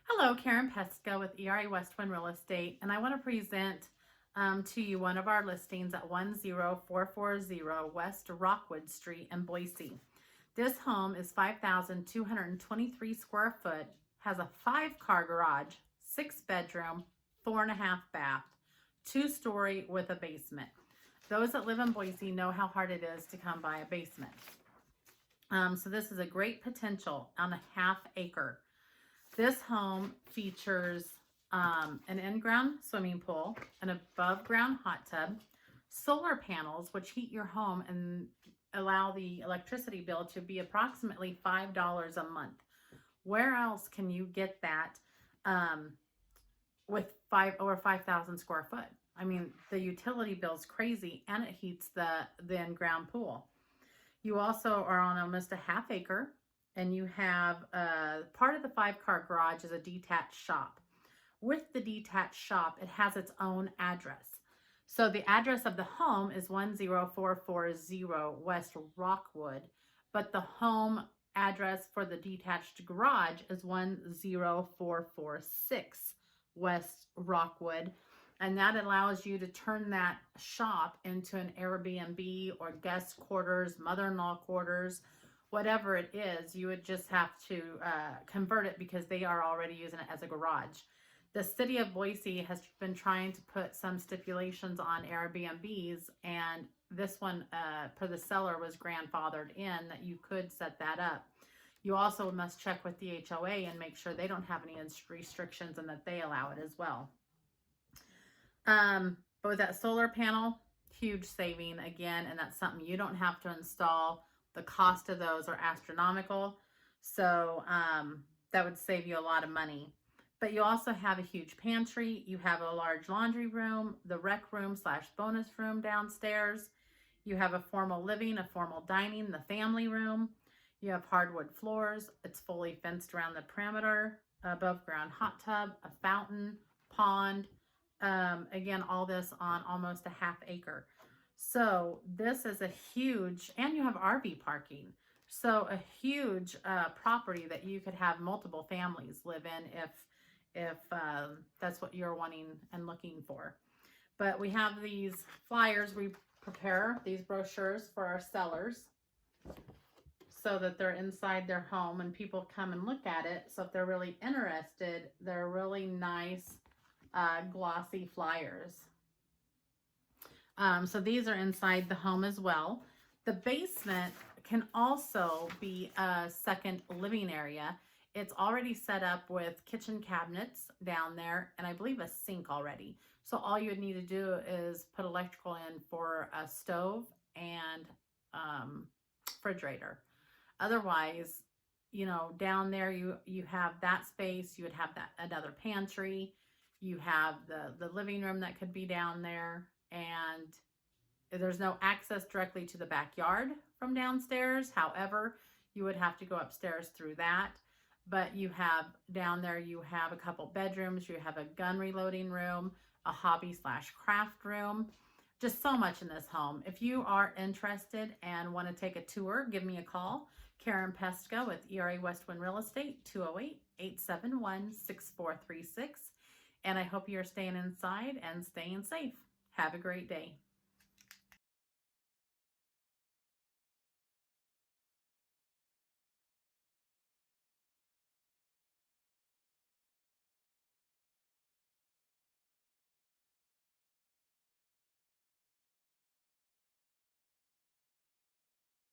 Hello, Karen Pesca with ERA West Wind Real Estate, and I want to present to you one of our listings at 10440 West Rockwood Street in Boise. This home is 5,223 square foot, has a 5-car garage, 6-bedroom, 4.5 bath, 2-story with a basement. Those that live in Boise know how hard it is to come by a basement. So this is a great potential on a ½ acre. This home features an in-ground swimming pool, an above-ground hot tub, solar panels, which heat your home and allow the electricity bill to be approximately $5 a month. Where else can you get that with over 5,000 square foot? I mean, the utility bill's crazy, and it heats the in-ground pool. You also are on almost a ½ acre, and you have part of the 5-car garage is a detached shop. With the detached shop, it has its own address. So the address of the home is 10440 West Rockwood, but the home address for the detached garage is 10446 West Rockwood. And that allows you to turn that shop into an Airbnb or guest quarters, mother-in-law quarters, whatever it is. You would just have to convert it because they are already using it as a garage. The city of Boise has been trying to put some stipulations on Airbnbs, and this one for the seller was grandfathered in that you could set that up. You also must check with the HOA and make sure they don't have any restrictions and that they allow it as well. But with that solar panel, huge saving again, and that's something you don't have to install. The cost of those are astronomical, so that would save you a lot of money. But you also have a huge pantry. You have a large laundry room, the rec room / bonus room downstairs. You have a formal living, a formal dining, the family room. You have hardwood floors. It's fully fenced around the perimeter, above ground hot tub, a fountain, pond. Again, all this on almost a ½ acre. So this is a huge, and you have RV parking. So a huge property that you could have multiple families live in if that's what you're wanting and looking for. But we have these flyers. We prepare these brochures for our sellers so that they're inside their home and people come and look at it. So if they're really interested, they're really nice glossy flyers. So these are inside the home as well. The basement can also be a second living area. It's already set up with kitchen cabinets down there, and I believe a sink already. So all you would need to do is put electrical in for a stove and refrigerator. Otherwise, you know, down there you have that space. You would have that another pantry. You have the living room that could be down there, and there's no access directly to the backyard from downstairs. However, you would have to go upstairs through that. But you have down there, you have a couple bedrooms, you have a gun reloading room, a hobby / craft room, just so much in this home. If you are interested and want to take a tour, give me a call. Karen Pesca with ERA West Wind Real Estate, 208-871-6436. And I hope you're staying inside and staying safe. Have a great day.